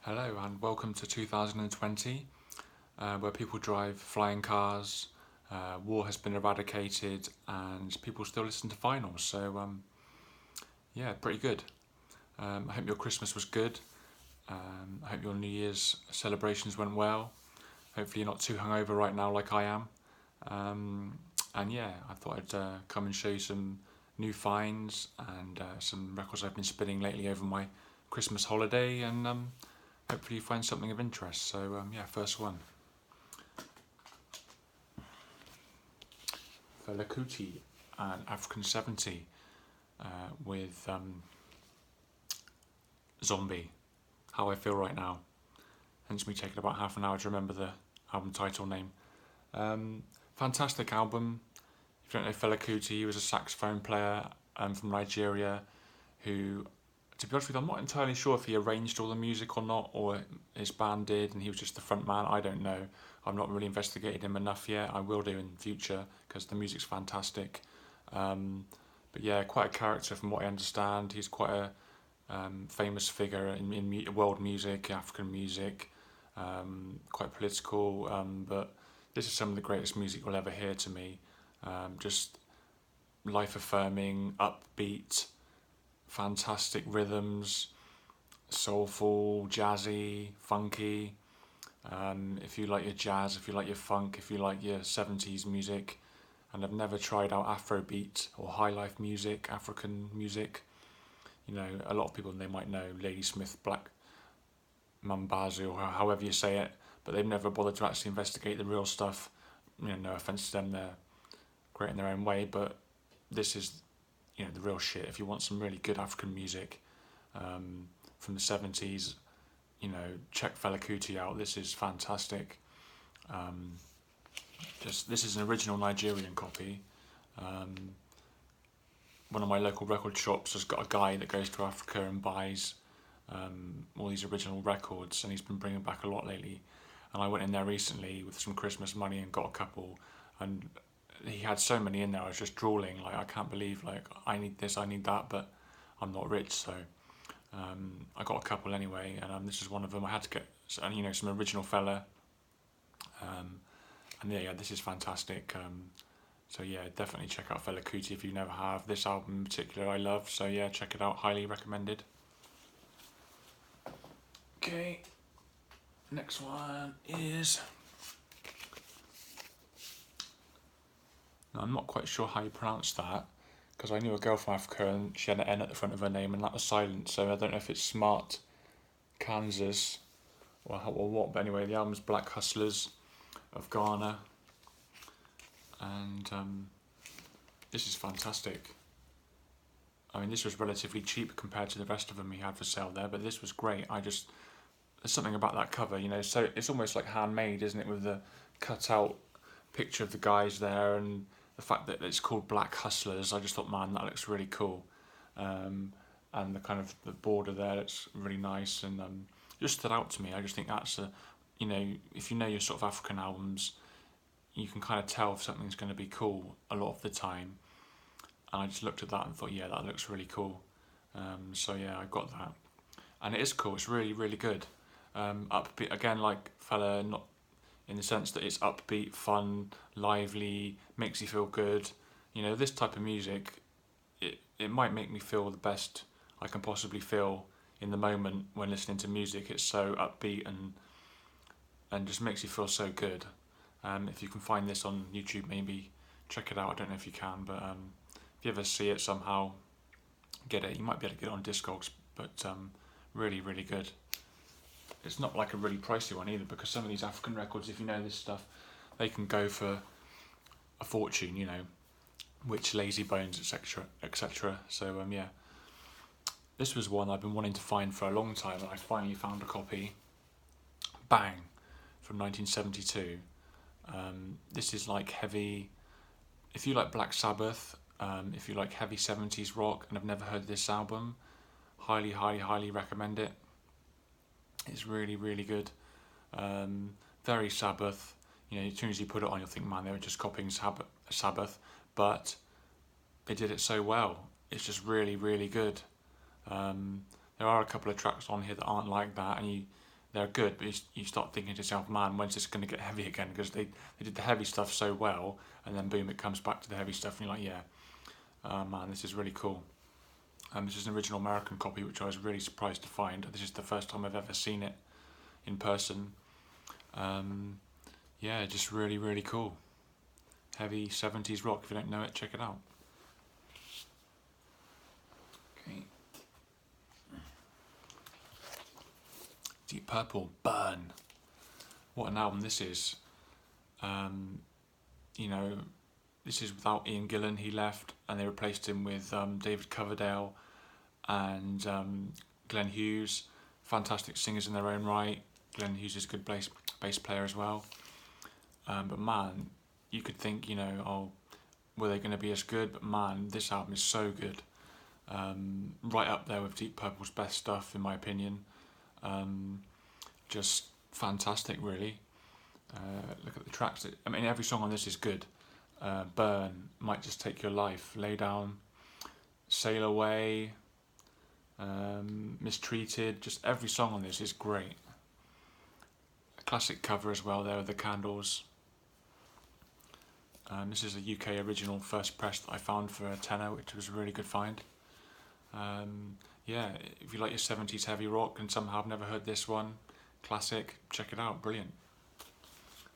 Hello and welcome to 2020, where people drive flying cars, war has been eradicated, and people still listen to vinyl. Yeah, pretty good. I hope your Christmas was good. I hope your New Year's celebrations went well. Hopefully, you're not too hungover right now like I am. And yeah, I thought I'd come and show you some new finds and some records I've been spinning lately over my Christmas holiday, and hopefully you find something of interest. Yeah, first one, Fela Kuti and African 70 with Zombie, How I Feel Right Now. Hence me taking about half an hour to remember the album title name. Fantastic album. If you don't know Fela Kuti, he was a saxophone player from Nigeria who, to be honest with you, I'm not entirely sure if he arranged all the music or not, or his band did and he was just the front man. I don't know. I've not really investigated him enough yet. I will do in future because the music's fantastic. But yeah, quite a character from what I understand. He's quite a famous figure in world music, African music, quite political. But this is some of the greatest music you'll ever hear to me. Just life affirming, upbeat, fantastic rhythms, soulful, jazzy, funky. If you like your jazz, if you like your funk, if you like your 70s music, and have never tried out Afrobeat or high life music, African music, you know, a lot of people they might know Ladysmith, Black Mambazo, or however you say it, but they've never bothered to actually investigate the real stuff. You know, no offense to them, they're great in their own way, but this is, you know, the real shit. If you want some really good African music from the 70s, you know, check Fela Kuti out. This is fantastic. This is an original Nigerian copy. One of my local record shops has got a guy that goes to Africa and buys all these original records, and he's been bringing back a lot lately. And I went in there recently with some Christmas money and got a couple, and he had so many in there. I was just drooling, like I can't believe, like I need this, I need that, but I'm not rich, so I got a couple anyway, and this is one of them. I had to get, you know, some original Fela, and yeah, this is fantastic. So yeah, definitely check out Fela Kuti if you never have. This album in particular I love, so yeah, check it out, highly recommended. Okay, next one is, now, I'm not quite sure how you pronounce that, because I knew a girl from Africa and she had an N at the front of her name and that was silent, so I don't know if it's Smart Kansas or what, but anyway, the album's Black Hustlers of Ghana, and this is fantastic. I mean, this was relatively cheap compared to the rest of them he had for sale there, but this was great. There's something about that cover, you know, so it's almost like handmade, isn't it, with the cut out picture of the guys there and the fact that it's called Black Hustlers. I just thought, man, that looks really cool. And the kind of the border there, it's really nice, and just stood out to me. I just think that's a, you know, if you know your sort of African albums, you can kind of tell if something's going to be cool a lot of the time. And I just looked at that and thought, yeah, that looks really cool. So yeah, I got that, and it is cool. It's really, really good. Upbeat again, like Fela, not in the sense that it's upbeat, fun, lively, makes you feel good. You know, this type of music, it might make me feel the best I can possibly feel in the moment when listening to music. It's so upbeat and just makes you feel so good. If you can find this on YouTube, maybe check it out. I don't know if you can, but if you ever see it somehow, get it. You might be able to get it on Discogs, but really, really good. It's not like a really pricey one either, because some of these African records, if you know this stuff, they can go for a fortune, you know, which Lazy Bones, etc., etc. So yeah, this was one I've been wanting to find for a long time, and I finally found a copy. Bang, from 1972. This is like heavy. If you like Black Sabbath, if you like heavy 70s rock and have never heard this album, highly, highly, highly recommend it. It's really, really good. Very Sabbath. You know, as soon as you put it on, you'll think, man, they were just copying Sabbath, but they did it so well. It's just really, really good. There are a couple of tracks on here that aren't like that, and they're good, but you start thinking to yourself, man, when's this going to get heavy again? Because they did the heavy stuff so well, and then boom, it comes back to the heavy stuff, and you're like, yeah, man, this is really cool. This is an original American copy, which I was really surprised to find. This is the first time I've ever seen it in person. Yeah, just really, really cool. Heavy 70s rock. If you don't know it, check it out. Okay. Deep Purple, Burn. What an album this is. You know, this is without Ian Gillan. He left, and they replaced him with David Coverdale and Glenn Hughes. Fantastic singers in their own right. Glenn Hughes is a good bass player as well. But man, you could think, you know, oh, were they going to be as good? But man, this album is so good. Right up there with Deep Purple's best stuff, in my opinion. Just fantastic, really. Look at the tracks. I mean, every song on this is good. Burn, Might Just Take Your Life, Lay Down, Sail Away, Mistreated. Just every song on this is great. A classic cover as well there with the candles. This is a UK original first press that I found for a tenner, which was a really good find. Yeah, if you like your 70s heavy rock and somehow have never heard this one, classic, check it out, brilliant.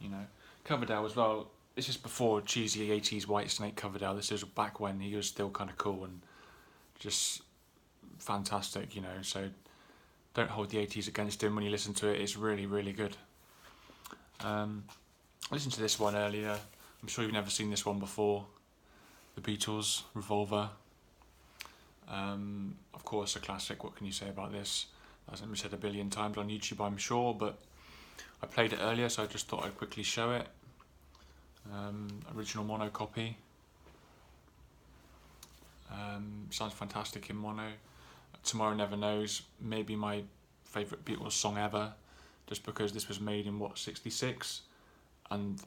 You know, Coverdale as well. This is before cheesy 80s Whitesnake Coverdale. This is back when he was still kind of cool and just fantastic, you know. So don't hold the 80s against him when you listen to it. It's really, really good. I listened to this one earlier. I'm sure you've never seen this one before. The Beatles, Revolver. Of course, a classic. What can you say about this? As I've said a billion times on YouTube, I'm sure, but I played it earlier, so I just thought I'd quickly show it. Original mono copy. Sounds fantastic in mono. Tomorrow Never Knows, maybe my favourite Beatles song ever, just because this was made in, what, 66? And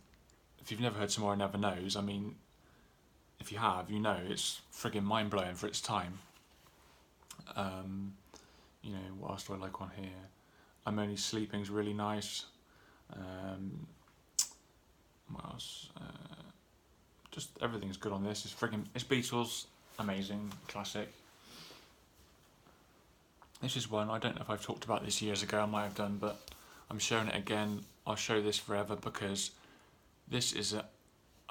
if you've never heard Tomorrow Never Knows, I mean, if you have, you know, it's friggin' mind-blowing for its time. You know, what else do I like on here? I'm Only Sleeping's really nice. What else? Just everything's good on this. It's Beatles, amazing, classic. This is one, I don't know if I've talked about this years ago, I might have done, but I'm showing it again. I'll show this forever because this is an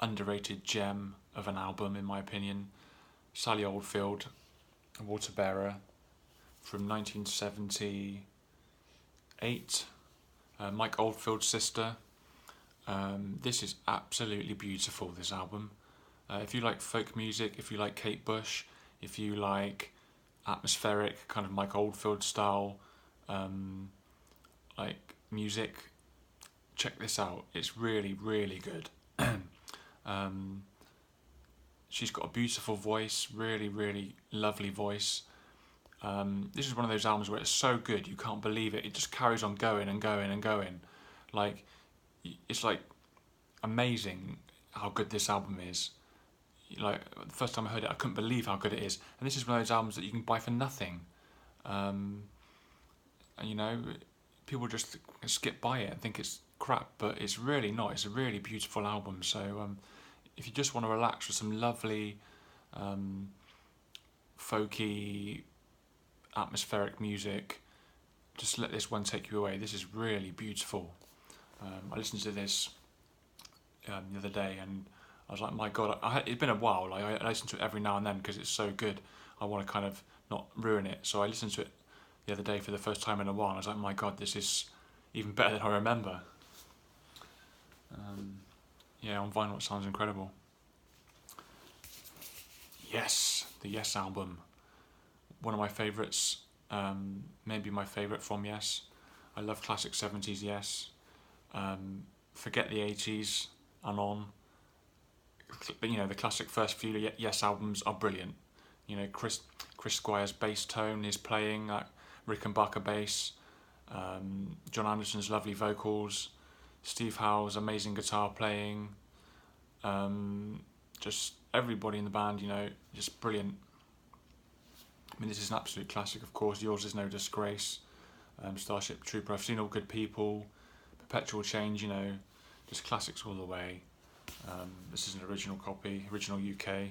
underrated gem of an album, in my opinion. Sally Oldfield, Water Bearer, from 1978. Mike Oldfield's sister. This is absolutely beautiful, this album. If you like folk music, if you like Kate Bush, if you like atmospheric, kind of Mike Oldfield style, like music, check this out. It's really, really good. She's got a beautiful voice, really, really lovely voice. This is one of those albums where it's so good you can't believe it. It just carries on going and going and going. Like, it's like amazing how good this album is. Like, the first time I heard it, I couldn't believe how good it is. And this is one of those albums that you can buy for nothing. And you know, people just skip by it and think it's crap, but it's really not. It's a really beautiful album. So if you just want to relax with some lovely folky atmospheric music, just let this one take you away. This is really beautiful. I listened to this the other day and I was like, my God, it's been a while. Like, I listen to it every now and then because it's so good. I want to kind of not ruin it. So I listened to it the other day for the first time in a while. And I was like, my God, this is even better than I remember. Yeah, on vinyl it sounds incredible. Yes, the Yes album. One of my favourites, maybe my favourite from Yes. I love classic 70s Yes. Forget the 80s and on. You know, the classic first few Yes albums are brilliant. You know, Chris Squire's bass tone is playing that Rickenbacker bass. John Anderson's lovely vocals. Steve Howe's amazing guitar playing. Just everybody in the band, you know, just brilliant. I mean, this is an absolute classic, of course. Yours Is No Disgrace. Starship Trooper. I've seen All Good People, Perpetual Change, you know, just classics all the way. This is an original copy, original UK.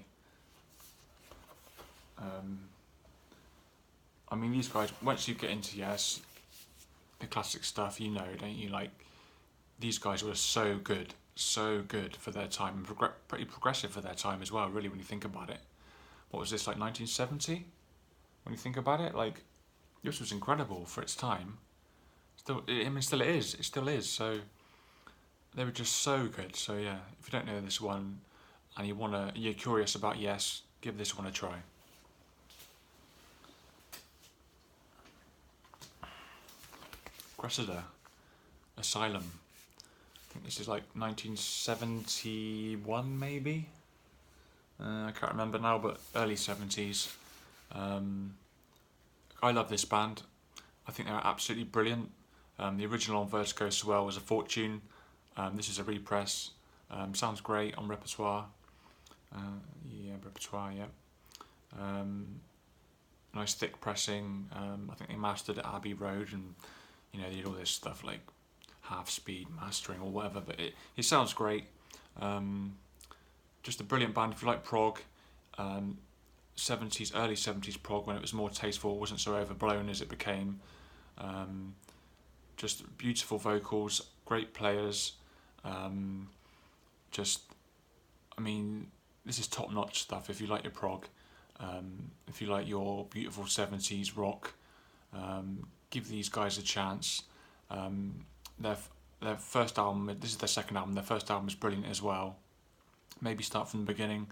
I mean, these guys, once you get into Yes, the classic stuff, you know, don't you? Like, these guys were so good for their time, and pretty progressive for their time as well, really, when you think about it. What was this, like 1970? When you think about it, like, this was incredible for its time. Still, I mean, still it is. It still is. So they were just so good. So yeah, if you don't know this one and you're curious about Yes, give this one a try. Cressida, Asylum. I think this is like 1971 maybe. I can't remember now, but early 70s. I love this band. I think they're absolutely brilliant. The original on Vertigo Swell was a fortune. This is a repress. Sounds great on Repertoire. Repertoire, yeah. Nice thick pressing. I think they mastered at Abbey Road, and you know, they did all this stuff like half speed mastering or whatever, but it sounds great. Just a brilliant band if you like prog. 70s, early 70s prog, when it was more tasteful, wasn't so overblown as it became. Just beautiful vocals, great players. I mean, this is top-notch stuff if you like your prog. If you like your beautiful 70s rock, give these guys a chance. Their first album, this is their second album, their first album is brilliant as well. Maybe start from the beginning.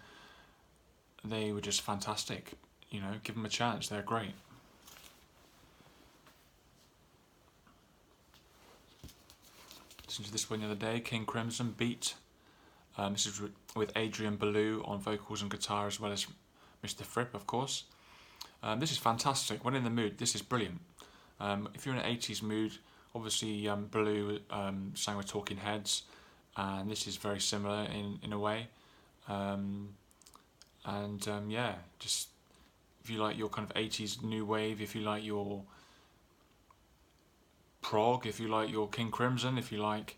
They were just fantastic, you know, give them a chance, they're great. Listened to this one the other day, King Crimson, Beat. This is with Adrian Belew on vocals and guitar, as well as Mr. Fripp, of course. This is fantastic. When in the mood, this is brilliant. If you're in an 80s mood, obviously Belew sang with Talking Heads, and this is very similar in a way. Yeah, just if you like your kind of 80s new wave, if you like your prog, if you like your King Crimson, if you like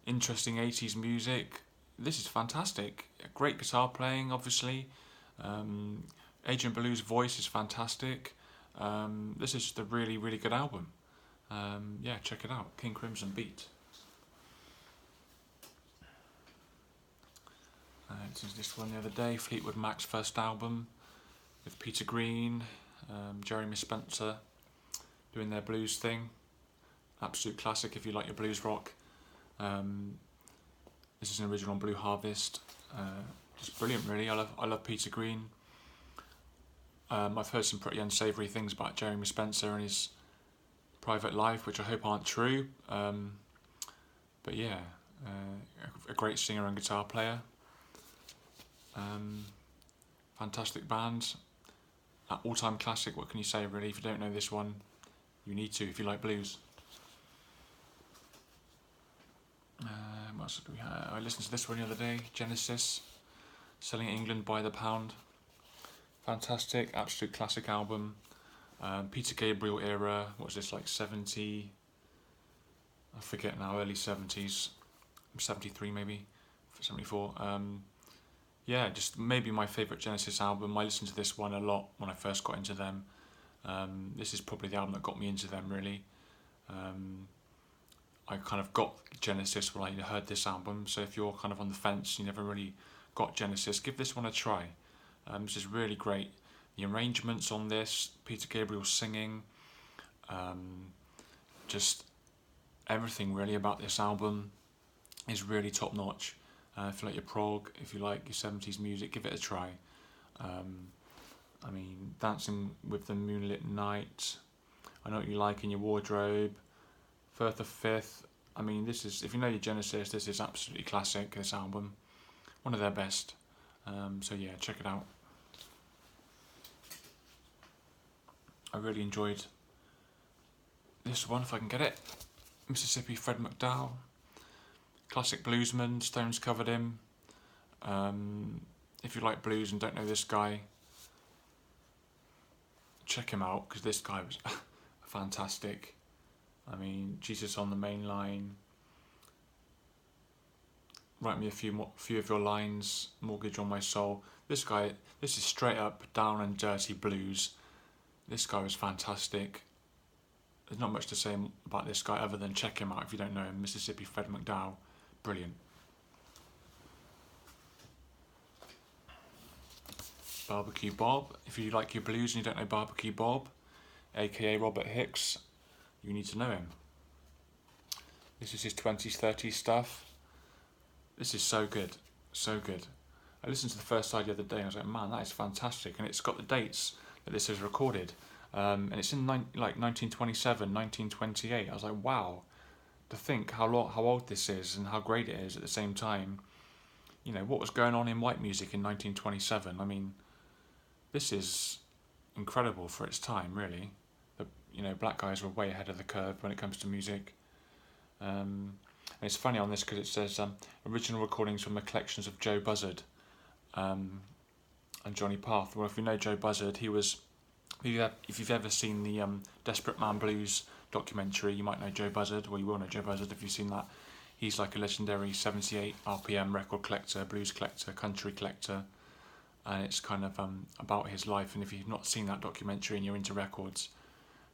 interesting 80s music, this is fantastic. Great guitar playing, obviously. Adrian Belew's voice is fantastic. This is just a really, really good album. Yeah, check it out. King Crimson, Beat. This is this one the other day, Fleetwood Mac's first album with Peter Green, Jeremy Spencer doing their blues thing. Absolute classic if you like your blues rock. This is an original on Blue Harvest. Just brilliant, really. I love Peter Green. I've heard some pretty unsavoury things about Jeremy Spencer and his private life, which I hope aren't true. But yeah, a great singer and guitar player. Fantastic band. All-time classic, what can you say really? If you don't know this one, you need to if you like blues. What else do we have? I listened to this one the other day, Genesis, Selling England by the Pound. Fantastic, absolute classic album. Peter Gabriel era, what was this, like 70, I forget now, early 70s, 73 maybe, 74. Yeah, just maybe my favourite Genesis album. I listened to this one a lot when I first got into them. This is probably the album that got me into them, really. I kind of got Genesis when I heard this album, so if you're kind of on the fence, you never really got Genesis, give this one a try. This is really great. The arrangements on this, Peter Gabriel singing, just everything really about this album is really top notch. If you like your prog, if you like your 70s music, give it a try. I mean, Dancing with the Moonlit Night, I Know What You Like in Your Wardrobe, Firth of Fifth. I mean, this is, if you know your Genesis, this is absolutely classic, this album. One of their best. So yeah, check it out. I really enjoyed this one, if I can get it. Mississippi Fred McDowell. Classic bluesman, Stones covered him. If you like blues and don't know this guy, check him out, because this guy was fantastic. I mean, Jesus on the Main Line, Write Me a few of Your Lines, Mortgage on My Soul. This is straight up down and dirty blues. This guy was fantastic. There's not much to say about this guy other than check him out if you don't know him. Mississippi Fred McDowell, brilliant. Barbecue Bob, if you like your blues and you don't know Barbecue Bob, aka Robert Hicks, you need to know him. This is his 20s, 30s stuff. This is so good, so good. I listened to the first side the other day and I was like, man, that is fantastic. And it's got the dates that this is recorded. And it's in 1927, 1928. I was like, wow. To think how old this is and how great it is at the same time. You know, what was going on in white music in 1927? I mean, this is incredible for its time, really. Black guys were way ahead of the curve when it comes to music. And it's funny on this because it says original recordings from the collections of Joe Buzzard and Johnny Path. Well, if you know Joe Buzzard, he was... If you've ever seen the Desperate Man Blues documentary, you might know Joe Buzzard. Well, you will know Joe Buzzard if you've seen that. He's like a legendary 78 RPM record collector, blues collector, country collector. And it's kind of about his life. And if you've not seen that documentary and you're into records,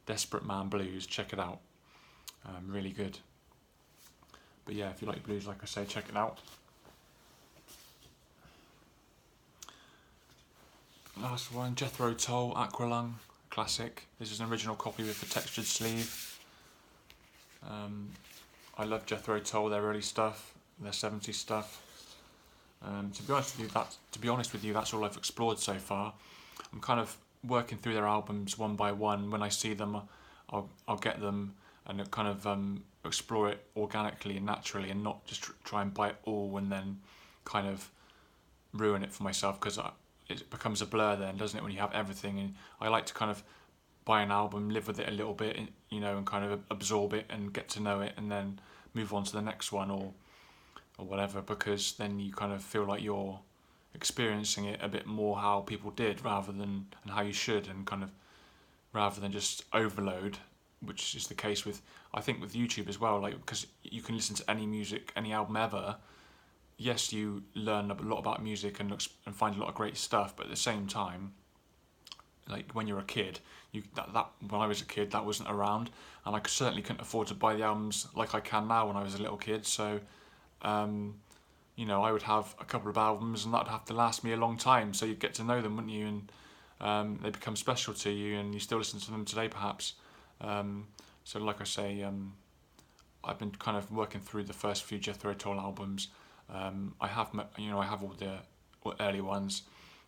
Desperate Man Blues, check it out. Really good. But yeah, if you like blues, like I say, check it out. Last one, Jethro Tull, Aqualung, classic. This is an original copy with the textured sleeve. I love Jethro Tull, their early stuff, their 70s stuff. To be honest with you, that's all I've explored so far. I'm kind of working through their albums one by one. When I see them, I'll get them and kind of explore it organically and naturally, and not just try and buy it all and then kind of ruin it for myself, because it becomes a blur then, doesn't it, when you have everything. And I like to kind of buy an album, live with it a little bit, and kind of absorb it and get to know it, and then move on to the next one or whatever, because then you kind of feel like you're experiencing it a bit more how people did, and how you should, and kind of rather than just overload, which is the case with, I think, with YouTube as well, like, because you can listen to any music, any album ever. Yes, you learn a lot about music and find a lot of great stuff, but at the same time, like when you're a kid, when I was a kid, that wasn't around, and I certainly couldn't afford to buy the albums like I can now when I was a little kid. So, I would have a couple of albums, and that'd have to last me a long time. So you'd get to know them, wouldn't you? And they become special to you, and you still listen to them today, perhaps. So, like I say, I've been kind of working through the first few Jethro Tull albums. I have all the early ones.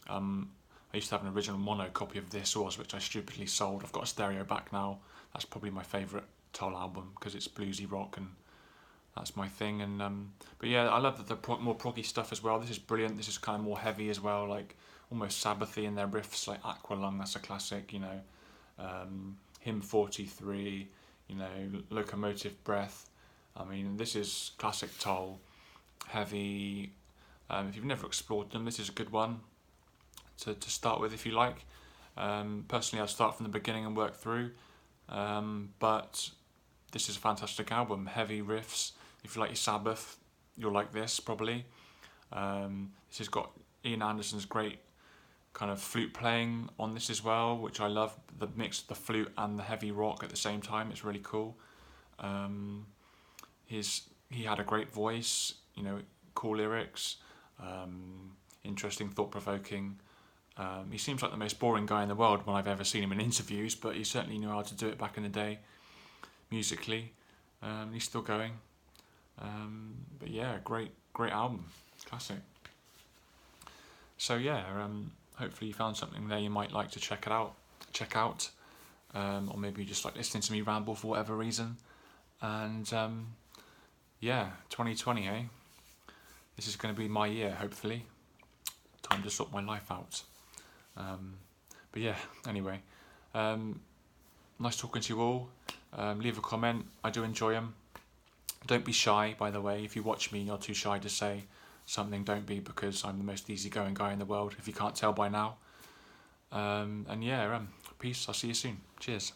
I used to have an original mono copy of This Was, which I stupidly sold. I've got a stereo back now. That's probably my favourite Tull album because it's bluesy rock and that's my thing. And but yeah, I love the more proggy stuff as well. This is brilliant. This is kind of more heavy as well, like almost Sabbathy in their riffs, like Aqualung. That's a classic. Hymn 43. Locomotive Breath. I mean, this is classic Tull. Heavy. If you've never explored them, this is a good one to start with if you like. Personally, I'd start from the beginning and work through, but this is a fantastic album. Heavy riffs. If you like your Sabbath, you'll like this probably. This has got Ian Anderson's great kind of flute playing on this as well, which I love. The mix of the flute and the heavy rock at the same time. It's really cool. He had a great voice, cool lyrics, interesting, thought-provoking. He seems like the most boring guy in the world when I've ever seen him in interviews, but he certainly knew how to do it back in the day, musically. He's still going. But yeah, great album, classic. So yeah, hopefully you found something there you might like to check out, or maybe you just like listening to me ramble for whatever reason. And yeah, 2020, eh? This is going to be my year, hopefully. Time to sort my life out. But yeah, anyway, nice talking to you all. Leave a comment. I do enjoy them. Don't be shy, by the way. If you watch me and you're too shy to say something, don't be, because I'm the most easygoing guy in the world, if you can't tell by now. And yeah, peace. I'll see you soon. Cheers.